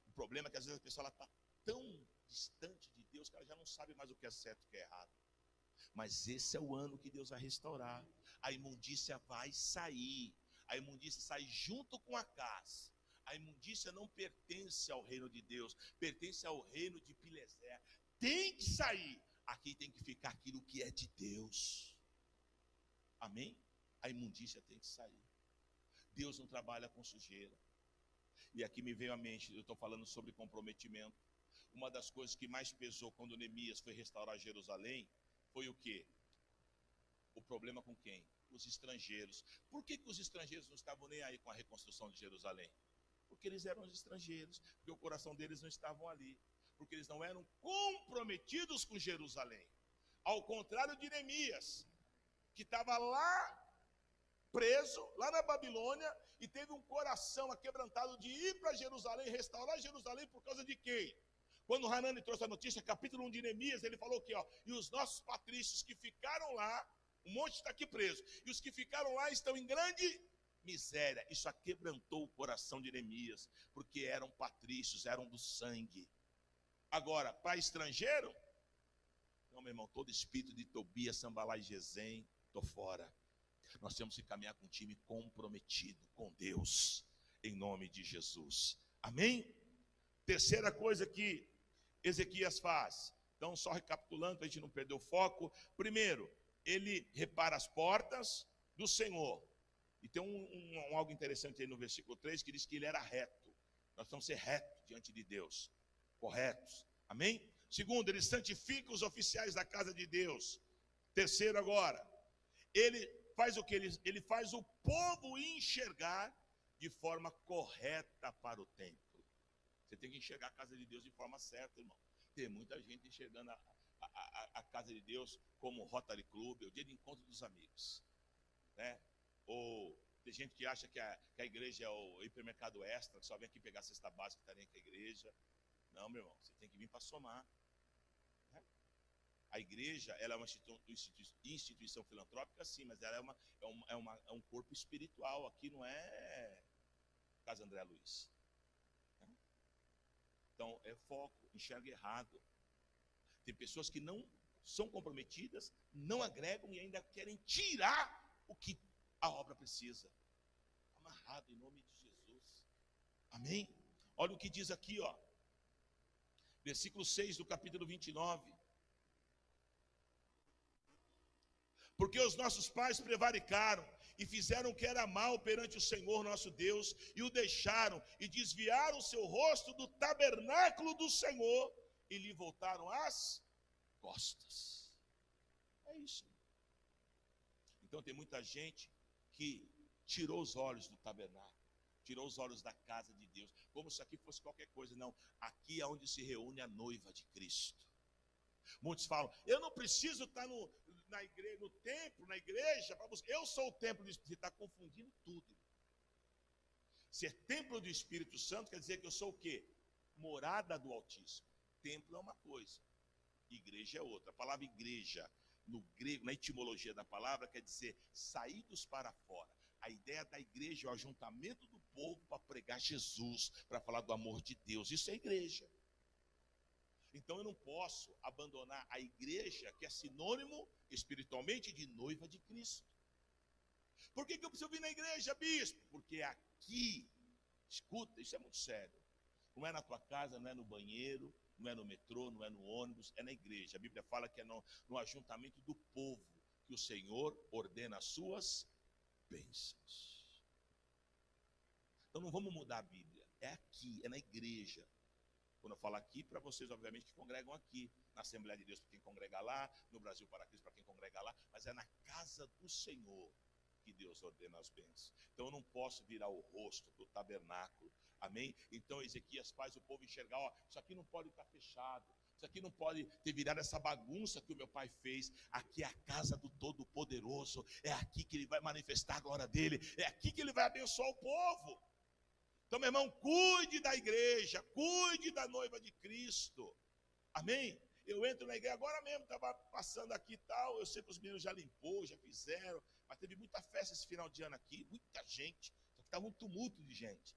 O problema é que às vezes a pessoa está tão distante de Deus que ela já não sabe mais o que é certo e o que é errado. Mas esse é o ano que Deus vai restaurar. A imundícia vai sair. A imundícia sai junto com a casa. A imundícia não pertence ao reino de Deus, pertence ao reino de Pileser. Tem que sair. Aqui tem que ficar aquilo que é de Deus. Amém? A imundícia tem que sair. Deus não trabalha com sujeira. E aqui me veio à mente, eu estou falando sobre comprometimento. Uma das coisas que mais pesou quando Neemias foi restaurar Jerusalém foi o quê? O problema com quem? Os estrangeiros. Por que os estrangeiros não estavam nem aí com a reconstrução de Jerusalém? Porque eles eram os estrangeiros, porque o coração deles não estava ali, porque eles não eram comprometidos com Jerusalém. Ao contrário de Neemias, que estava lá preso, lá na Babilônia, e teve um coração aquebrantado de ir para Jerusalém, restaurar Jerusalém por causa de quem? Quando Hanani trouxe a notícia, capítulo 1 de Neemias, ele falou que, e os nossos patrícios que ficaram lá, um monte está aqui preso, e os que ficaram lá estão em grande miséria. Isso aquebrantou o coração de Neemias, porque eram patrícios, eram do sangue. Agora, para estrangeiro, não, meu irmão, todo espírito de Tobias, Sambalá e Gesem, estou fora. Nós temos que caminhar com um time comprometido com Deus, em nome de Jesus. Amém? Terceira coisa que Ezequias faz. Então, só recapitulando, para a gente não perder o foco. Primeiro, ele repara as portas do Senhor. E tem algo interessante aí no versículo 3, que diz que ele era reto. Nós vamos ser retos diante de Deus, corretos. Amém? Segundo, ele santifica os oficiais da casa de Deus. Terceiro agora, ele faz o que? Ele faz o povo enxergar de forma correta para o templo. Você tem que enxergar a casa de Deus de forma certa, irmão. Tem muita gente enxergando a casa de Deus como Rotary Club, o dia de encontro dos amigos, né? Ou tem gente que acha que a igreja é o hipermercado extra, que só vem aqui pegar a cesta básica e está nem com a igreja. Não, meu irmão, você tem que vir para somar, né? A igreja, ela é uma instituição filantrópica, sim, mas ela é um corpo espiritual. Aqui não é Casa André Luiz, né? Então, é foco, enxerga errado. Tem pessoas que não são comprometidas, não agregam e ainda querem tirar o que a obra precisa. Amarrado em nome de Jesus. Amém? Olha o que diz aqui, ó. Versículo 6 do capítulo 29. Porque os nossos pais prevaricaram e fizeram o que era mal perante o Senhor nosso Deus, e o deixaram, e desviaram o seu rosto do tabernáculo do Senhor, e lhe voltaram as costas. É isso. Então tem muita gente que tirou os olhos do tabernáculo, tirou os olhos da casa de Deus, como se aqui fosse qualquer coisa. Não, aqui é onde se reúne a noiva de Cristo. Muitos falam, eu não preciso estar na igreja, no templo, na igreja, para buscar. Eu sou o templo do Espírito. Você está confundindo tudo. Ser templo do Espírito Santo quer dizer que eu sou o quê? Morada do Altíssimo. Templo é uma coisa, igreja é outra. A palavra igreja, no grego, na etimologia da palavra, quer dizer saídos para fora. A ideia da igreja é o ajuntamento do povo para pregar Jesus, para falar do amor de Deus. Isso é igreja. Então eu não posso abandonar a igreja, que é sinônimo espiritualmente de noiva de Cristo. Por que eu preciso vir na igreja, bispo? Porque aqui, escuta, isso é muito sério. Não é na tua casa, não é no banheiro, não é no metrô, não é no ônibus, é na igreja. A Bíblia fala que é no ajuntamento do povo que o Senhor ordena as suas bênçãos. Então não vamos mudar a Bíblia. É aqui, é na igreja. Quando eu falo aqui, para vocês, obviamente, que congregam aqui, na Assembleia de Deus, para quem congrega lá, no Brasil para Cristo, para quem congrega lá, mas é na casa do Senhor que Deus ordena as bênçãos. Então eu não posso virar o rosto do tabernáculo, amém? Então Ezequias faz o povo enxergar, ó, isso aqui não pode estar fechado, isso aqui não pode ter virado essa bagunça que o meu pai fez. Aqui é a casa do Todo-Poderoso, é aqui que ele vai manifestar a glória dele, é aqui que ele vai abençoar o povo. Então, meu irmão, cuide da igreja, cuide da noiva de Cristo, amém? Eu entro na igreja, agora mesmo, estava passando aqui e tal, eu sei que os meninos já limpou, já fizeram, mas teve muita festa esse final de ano aqui, muita gente, só que estava um tumulto de gente.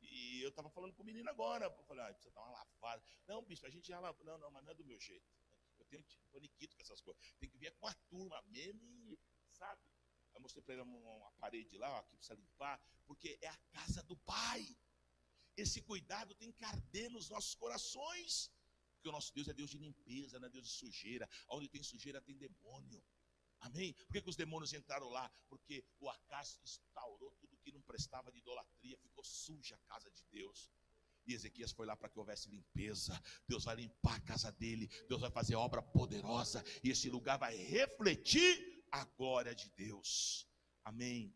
E eu estava falando com o menino agora, eu falei, precisa dar uma lavada. Não, bispo, a gente já lavou, não, mas não é do meu jeito. Eu tenho paniquito com essas coisas, tem que vir com a turma mesmo e, sabe? Eu mostrei para ele uma parede lá, ó, que precisa limpar, porque é a casa do Pai. Esse cuidado tem que arder nos nossos corações, porque o nosso Deus é Deus de limpeza, não é Deus de sujeira. Onde tem sujeira tem demônio, amém? Por que os demônios entraram lá? Porque o acaso instaurou tudo que não prestava de idolatria, ficou suja a casa de Deus. E Ezequias foi lá para que houvesse limpeza. Deus vai limpar a casa dele, Deus vai fazer obra poderosa, e esse lugar vai refletir a glória de Deus, amém?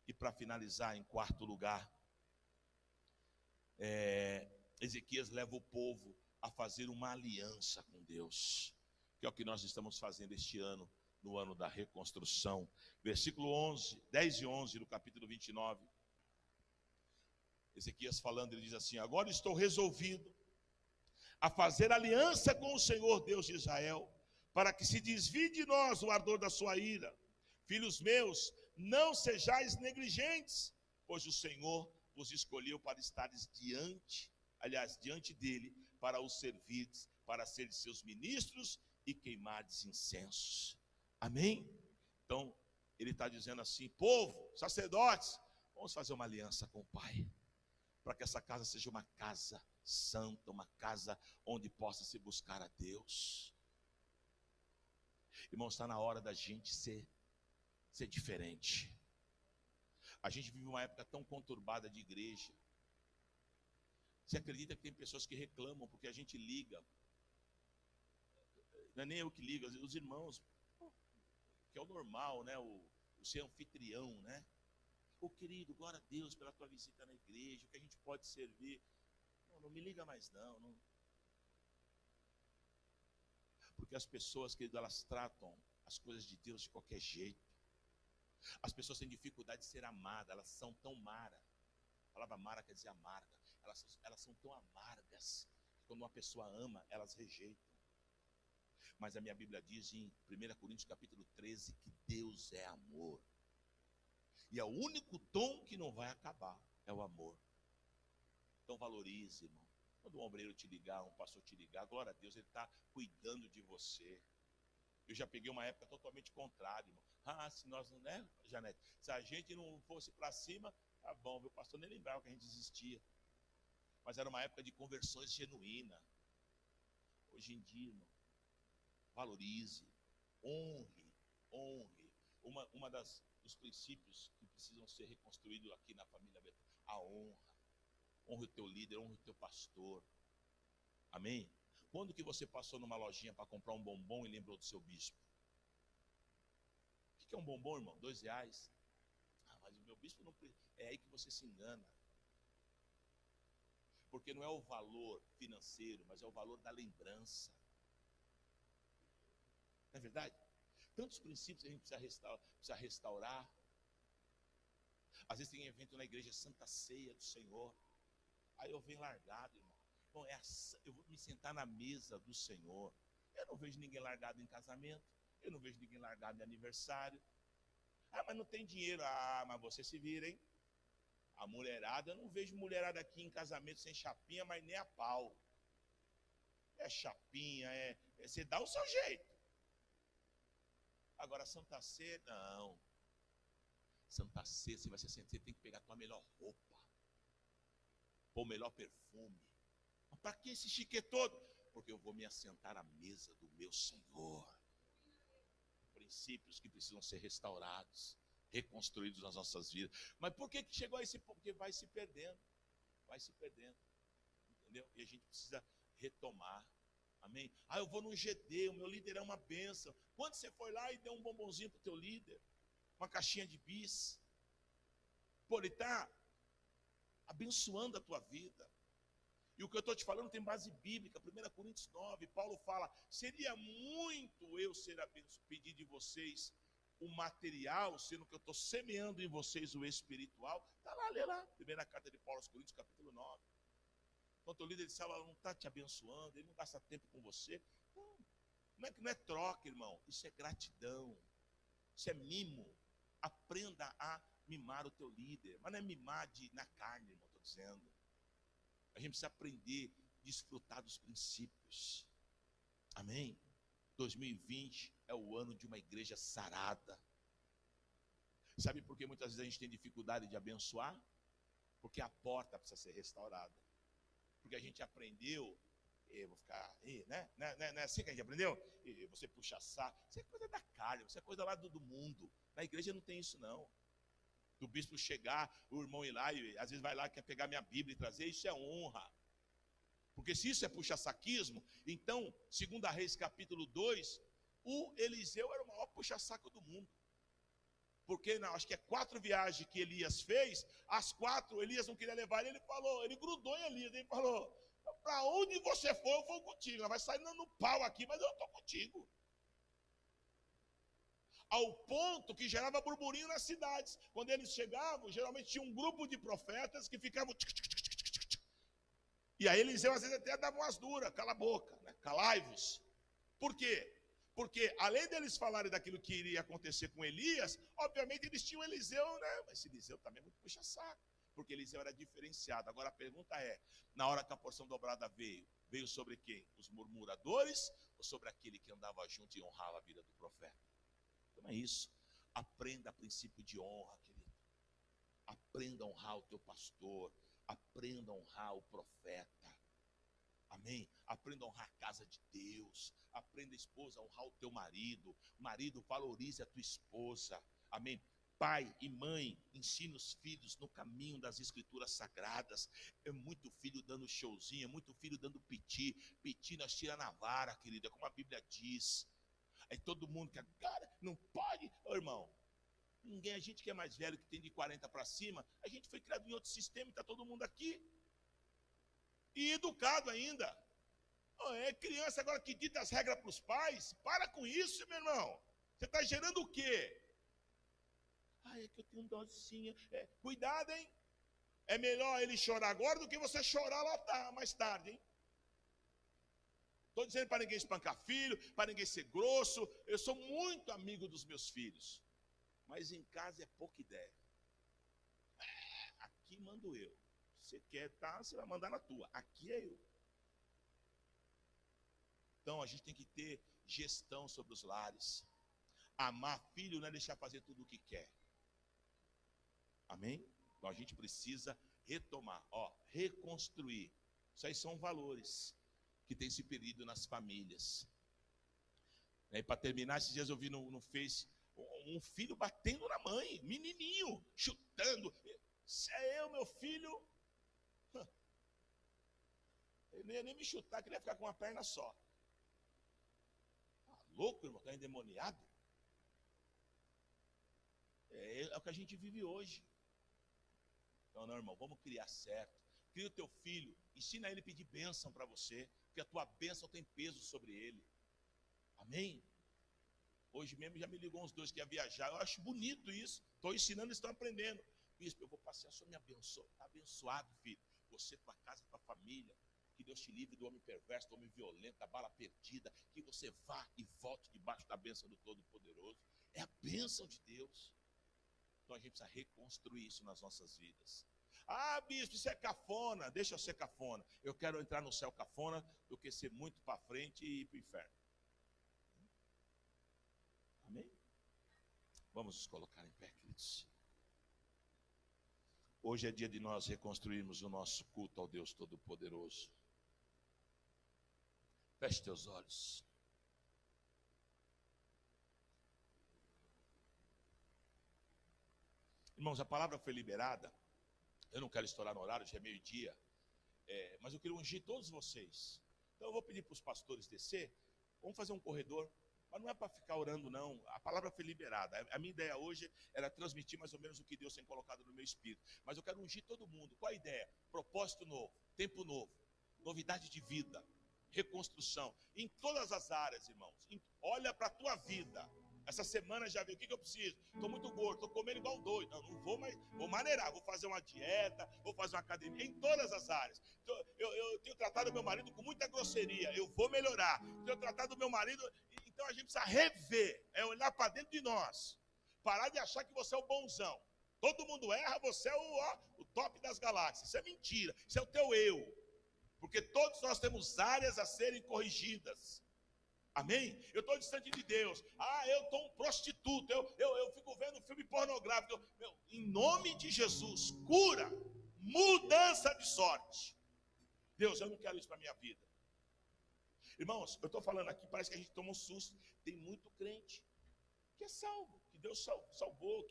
E para finalizar, em quarto lugar, Ezequias leva o povo a fazer uma aliança com Deus, que é o que nós estamos fazendo este ano, no ano da reconstrução. Versículo 11, 10 e 11 do capítulo 29. Ezequias falando, ele diz assim: agora estou resolvido a fazer aliança com o Senhor Deus de Israel, para que se desvie de nós o ardor da sua ira. Filhos meus, não sejais negligentes, pois o Senhor vos escolheu para estares diante dele, para os servirdes, para seres seus ministros e queimardes incensos. Amém? Então, ele está dizendo assim: povo, sacerdotes, vamos fazer uma aliança com o Pai, para que essa casa seja uma casa santa, uma casa onde possa se buscar a Deus. Irmãos, está na hora da gente ser diferente. A gente vive uma época tão conturbada de igreja, Você acredita que tem pessoas que reclamam porque a gente liga? Não é nem eu que ligo, os irmãos, que é o normal, né? O ser anfitrião, né? Ô querido, glória a Deus pela tua visita na igreja, o que a gente pode servir. Não me liga mais não. Porque as pessoas, querido, elas tratam as coisas de Deus de qualquer jeito. As pessoas têm dificuldade de ser amadas, elas são tão mara. A palavra mara quer dizer amarga. Elas são tão amargas que quando uma pessoa ama, elas rejeitam. Mas a minha Bíblia diz em 1 Coríntios capítulo 13 que Deus é amor. E é o único dom que não vai acabar, é o amor. Então valorize, irmão. Quando um obreiro te ligar, um pastor te ligar, glória a Deus, ele está cuidando de você. Eu já peguei uma época totalmente contrária, irmão. Se nós não, né, Janete? Se a gente não fosse para cima, tá bom, meu pastor nem lembrava que a gente existia. Mas era uma época de conversões genuína. Hoje em dia, irmão, valorize, honre. Uma dos princípios que precisam ser reconstruídos aqui na família Betel, a honra. Honre o teu líder, honre o teu pastor. Amém? Quando que você passou numa lojinha para comprar um bombom e lembrou do seu bispo? O que é um bombom, irmão? R$2. Mas o meu bispo não... É aí que você se engana. Porque não é o valor financeiro, mas é o valor da lembrança. Não é verdade? Tantos princípios que a gente precisa restaurar. Às vezes tem evento na igreja, Santa Ceia do Senhor. Aí eu venho largado, irmão. Bom, eu vou me sentar na mesa do Senhor. Eu não vejo ninguém largado em casamento. Eu não vejo ninguém largado em aniversário. Mas não tem dinheiro. Mas você se vira, hein? A mulherada, eu não vejo mulherada aqui em casamento sem chapinha, mas nem a pau. É chapinha, você dá o seu jeito. Agora, Santa Ceia, não. Santa Ceia, você tem que pegar a tua melhor roupa. Pôr o melhor perfume. Mas para que esse chique todo? Porque eu vou me assentar à mesa do meu Senhor. Princípios que precisam ser restaurados, reconstruídos nas nossas vidas. Mas por que chegou a esse ponto? Porque vai se perdendo. Entendeu? E a gente precisa retomar. Amém? Eu vou no GD, o meu líder é uma bênção. Quando você foi lá e deu um bombonzinho para o teu líder? Uma caixinha de bis? Pô, ele está abençoando a tua vida. E o que eu estou te falando tem base bíblica. 1 Coríntios 9, Paulo fala: seria muito eu pedir de vocês o material, sendo que eu estou semeando em vocês o espiritual. Está lá, lê lá. Primeira carta de Paulo aos Coríntios, capítulo 9. Quando o líder disse, ela não está te abençoando, ele não gasta tempo com você. Não é troca, irmão. Isso é gratidão. Isso é mimo. Aprenda a mimar o teu líder. Mas não é mimar na carne, irmão, estou dizendo. A gente precisa aprender a desfrutar dos princípios. Amém? 2020 é o ano de uma igreja sarada. Sabe por que muitas vezes a gente tem dificuldade de abençoar? Porque a porta precisa ser restaurada. Porque a gente aprendeu, vou ficar, né? Não é assim que a gente aprendeu? Você puxa saco, isso é coisa da carne, isso é coisa lá do mundo. Na igreja não tem isso não. Do bispo chegar, o irmão ir lá, e às vezes vai lá, quer pegar minha Bíblia e trazer, isso é honra. Porque se isso é puxa-saquismo, então, 2 Reis capítulo 2, o Eliseu era o maior puxa-saco do mundo. Porque acho que é 4 viagens que Elias fez, as 4 Elias não queria levar ele, ele grudou em Elias, ele falou: para onde você for, eu vou contigo. Vai sair no pau aqui, mas eu estou contigo. Ao ponto que gerava burburinho nas cidades. Quando eles chegavam, geralmente tinha um grupo de profetas que ficavam... E aí Eliseu às vezes até dava umas duras, cala a boca, né? Calai-vos. Por quê? Porque além deles falarem daquilo que iria acontecer com Elias, obviamente eles tinham Eliseu, né? Mas esse Eliseu também é muito puxa-saco, porque Eliseu era diferenciado. Agora a pergunta é, na hora que a porção dobrada veio sobre quem? Os murmuradores ou sobre aquele que andava junto e honrava a vida do profeta? Então é isso. Aprenda princípio de honra, querido. Aprenda a honrar o teu pastor. Aprenda a honrar o profeta. Amém? Aprenda a honrar a casa de Deus. Aprenda, esposa, a honrar o teu marido. Marido, valorize a tua esposa. Amém? pai e mãe ensina os filhos no caminho das escrituras sagradas. É muito filho dando showzinho, é muito filho dando piti. Piti nós tira na vara, querida, como a Bíblia diz. Aí todo mundo quer, cara, não pode. Ô, irmão, ninguém, a gente que é mais velho, que tem de 40 para cima, a gente foi criado em outro sistema e está todo mundo aqui. E educado ainda. É criança agora que dita as regras para os pais. Para com isso, meu irmão. Você está gerando o quê? É que eu tenho docinha. Cuidado, hein? É melhor ele chorar agora do que você chorar lá mais tarde, hein? Estou dizendo para ninguém espancar filho, para ninguém ser grosso. Eu sou muito amigo dos meus filhos. Mas em casa é pouca ideia. Aqui mando eu. Você quer, tá? Você vai mandar na tua. Aqui é eu. Então a gente tem que ter gestão sobre os lares. Amar filho não é deixar fazer tudo o que quer. Amém? Então a gente precisa retomar, reconstruir. Isso aí são valores que têm se perdido nas famílias. E para terminar, esses dias eu vi no Face um filho batendo na mãe, menininho, chutando. Se é eu, meu filho, ele não ia nem me chutar, queria ficar com uma perna só. Tá louco, irmão? Está endemoniado? É o que a gente vive hoje. Então, não, irmão, vamos criar certo. Cria o teu filho, ensina ele a pedir bênção para você, porque a tua bênção tem peso sobre ele. Amém? Hoje mesmo já me ligou uns dois que ia viajar. Eu acho bonito isso. Estou ensinando, eles estão aprendendo. Bispo, eu vou passear, o senhor me abençoa. Está abençoado, filho. Você, tua casa, tua família. Que Deus te livre do homem perverso, do homem violento, da bala perdida. Que você vá e volte debaixo da bênção do Todo-Poderoso. É a bênção de Deus. Então a gente precisa reconstruir isso nas nossas vidas. Bispo, isso é cafona. Deixa eu ser cafona. Eu quero entrar no céu cafona do que ser muito para frente e ir para o inferno. Amém? Vamos nos colocar em pé, queridos. Hoje é dia de nós reconstruirmos o nosso culto ao Deus Todo-Poderoso. Feche teus olhos. Irmãos, a palavra foi liberada. Eu não quero estourar no horário, já é meio-dia. Mas eu queria ungir todos vocês. Então eu vou pedir para os pastores descer. Vamos fazer um corredor. Mas não é para ficar orando, não. A palavra foi liberada. A minha ideia hoje era transmitir mais ou menos o que Deus tem colocado no meu espírito. Mas eu quero ungir todo mundo. Qual a ideia? Propósito novo, tempo novo, novidade de vida, reconstrução. Em todas as áreas, irmãos. Olha para a tua vida. Essa semana já viu o que eu preciso. Estou muito gordo, estou comendo igual doido. Não vou mais, vou maneirar, vou fazer uma dieta, vou fazer uma academia, em todas as áreas. Eu tenho tratado meu marido com muita grosseria, eu vou melhorar. Tenho tratado meu marido, então a gente precisa rever, olhar para dentro de nós. Parar de achar que você é o bonzão. Todo mundo erra, você é o top das galáxias. Isso é mentira, isso é o teu eu. Porque todos nós temos áreas a serem corrigidas. Amém? Eu estou distante de Deus. Eu estou um prostituto. Eu fico vendo filme pornográfico. Em nome de Jesus, cura, mudança de sorte. Deus, eu não quero isso para a minha vida. Irmãos, eu estou falando aqui, parece que a gente toma um susto. Tem muito crente que é salvo, que Deus salvou,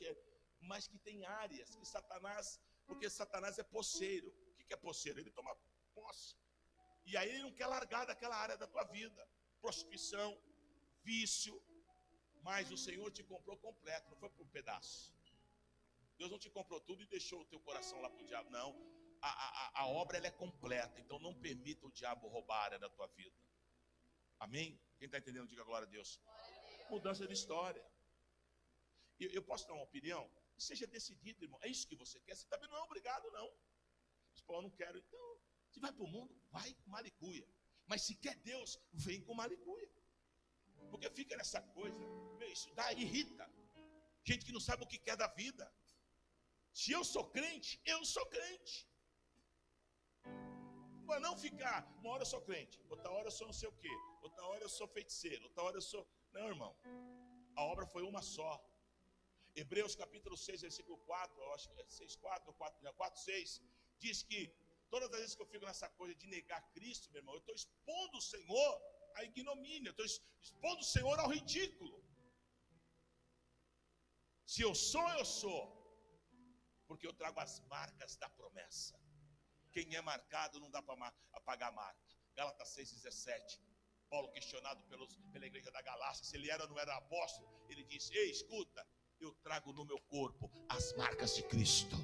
mas que tem áreas que Satanás, porque Satanás é posseiro. O que é posseiro? Ele toma posse. E aí ele não quer largar daquela área da tua vida. Prostituição, vício, mas o Senhor te comprou completo, não foi por um pedaço. Deus não te comprou tudo e deixou o teu coração lá para o diabo, não. A obra ela é completa, então não permita o diabo roubar a área da tua vida. Amém? Quem está entendendo, diga glória a Deus. Mudança de história. Eu posso dar uma opinião? Seja decidido, irmão. É isso que você quer? Você também não é obrigado, não. Eu não quero. Então, se vai para o mundo, vai com malicuia. Mas se quer Deus, vem com malicuia. Porque fica nessa coisa, isso irrita. Gente que não sabe o que quer da vida. Se eu sou crente, eu sou crente. Para não ficar, uma hora eu sou crente, outra hora eu sou não sei o quê, outra hora eu sou feiticeiro, outra hora eu sou... Não, irmão. A obra foi uma só. Hebreus capítulo 6, versículo 4, eu acho que é 4, 6, diz que todas as vezes que eu fico nessa coisa de negar Cristo, meu irmão, eu estou expondo o Senhor à ignomínia, eu estou expondo o Senhor ao ridículo. Se eu sou, eu sou. Porque eu trago as marcas da promessa. Quem é marcado não dá para apagar a marca. Gálatas 6,17. Paulo, questionado pela igreja da Galácia, se ele era ou não era apóstolo, ele disse: ei, escuta, eu trago no meu corpo as marcas de Cristo.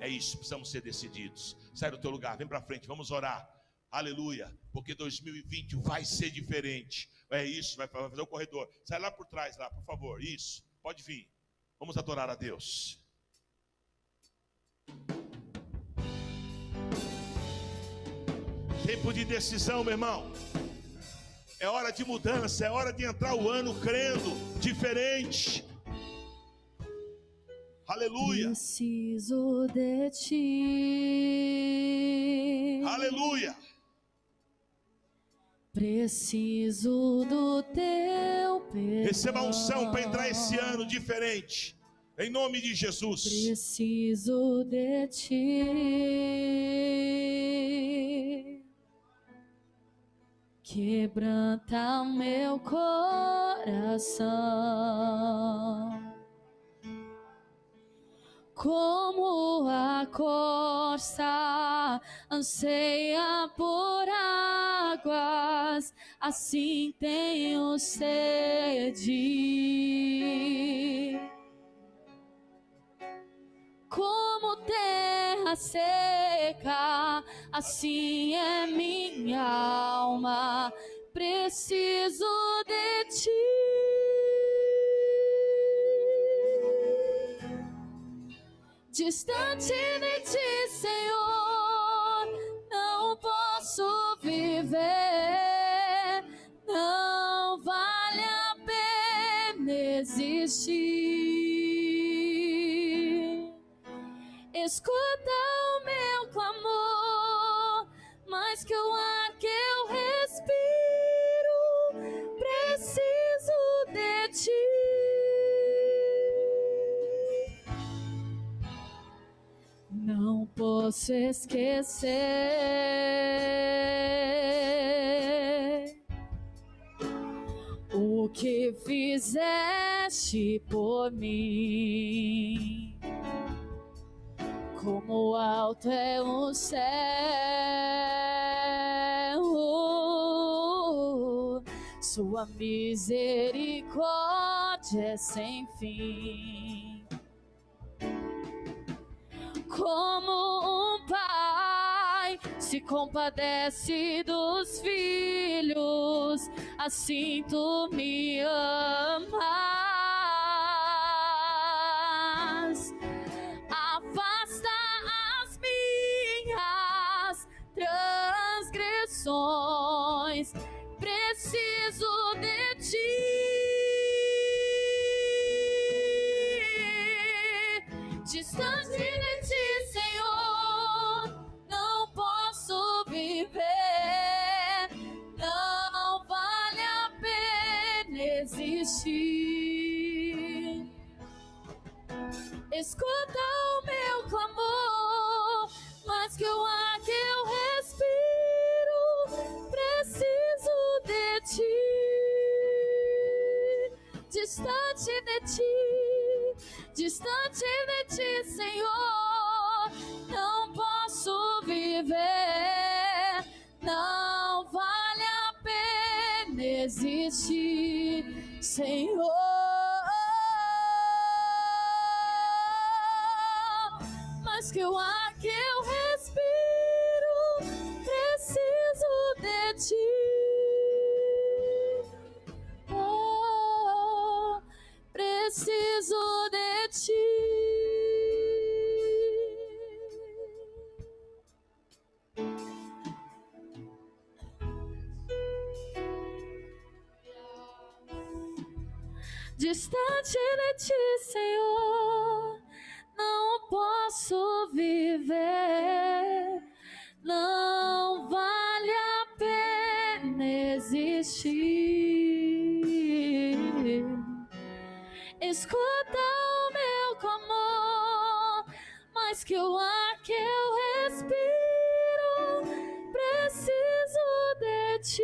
É isso, precisamos ser decididos. Sai do teu lugar, vem para frente, vamos orar. Aleluia, porque 2020 vai ser diferente. É isso, vai fazer o corredor. Sai lá por trás, lá, por favor. Isso, pode vir. Vamos adorar a Deus. Tempo de decisão, meu irmão. É hora de mudança, é hora de entrar o ano crendo diferente. Aleluia. Preciso de ti. Aleluia. Preciso do teu perdão. Receba a unção para entrar esse ano diferente. Em nome de Jesus. Preciso de ti. Quebranta meu coração. Como a corça anseia por águas, assim tenho sede. Como terra seca, assim é minha alma, preciso de ti. Distante de ti, Senhor, não posso viver, não vale a pena existir. Escuta o meu clamor, mais que o ar que eu respiro, preciso de ti. Não posso esquecer o que fizeste por mim. Como alto é o céu, sua misericórdia é sem fim. Como um pai se compadece dos filhos, assim tu me amas. Afasta as minhas transgressões, preciso de ti. Distante de ti, Senhor, não posso viver, não vale a pena existir. Escuta o meu clamor, mais que o ar que eu respiro, preciso de ti. Distante de ti, distante de ti, Senhor, não posso viver, não vale a pena existir, Senhor. Mais que o ar que eu respiro, preciso de ti. Oh, preciso de ti. Distante de ti, Senhor, não posso viver, não vale a pena existir. Escuta o meu clamor, mais que o ar que eu respiro, preciso de ti.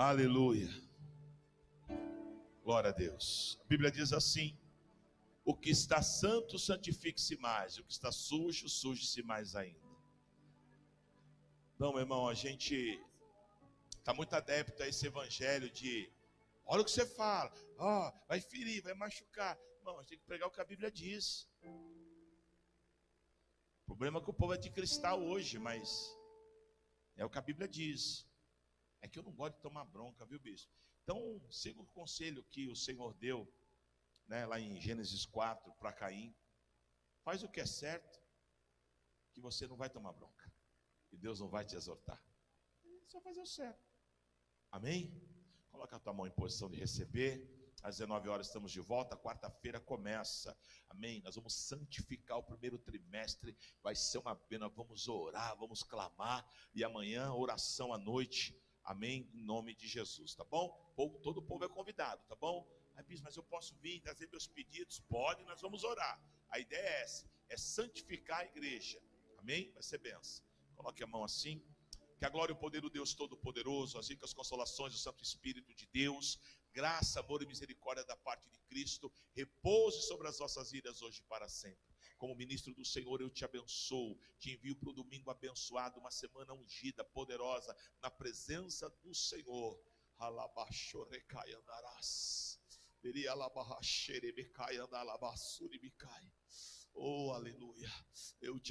Aleluia. Glória a Deus. A Bíblia diz assim: o que está santo, santifique-se mais. O que está sujo, suje-se mais ainda. Não, meu irmão, a gente está muito adepto a esse evangelho de: olha o que você fala, vai ferir, vai machucar. Não, a gente tem que pregar o que a Bíblia diz. O problema é que o povo é de cristal hoje, mas é o que a Bíblia diz. É que eu não gosto de tomar bronca, viu, bispo? Então, siga o conselho que o Senhor deu, né, lá em Gênesis 4 para Caim. Faz o que é certo, que você não vai tomar bronca, e Deus não vai te exortar. É só fazer o certo. Amém? Coloca a tua mão em posição de receber. Às 19 horas estamos de volta, quarta-feira começa. Amém? Nós vamos santificar o primeiro trimestre. Vai ser uma pena, vamos orar, vamos clamar. E amanhã, oração à noite. Amém? Em nome de Jesus, tá bom? Todo o povo é convidado, tá bom? Bispo, mas eu posso vir trazer meus pedidos? Pode, nós vamos orar. A ideia é essa, é santificar a igreja. Amém? Vai ser benção. Coloque a mão assim. Que a glória e o poder do Deus Todo-Poderoso, as ricas consolações do Santo Espírito de Deus, graça, amor e misericórdia da parte de Cristo, repouse sobre as vossas vidas hoje e para sempre. Como ministro do Senhor, eu te abençoo, te envio para o domingo abençoado, uma semana ungida, poderosa, na presença do Senhor. Oh, aleluia. Eu te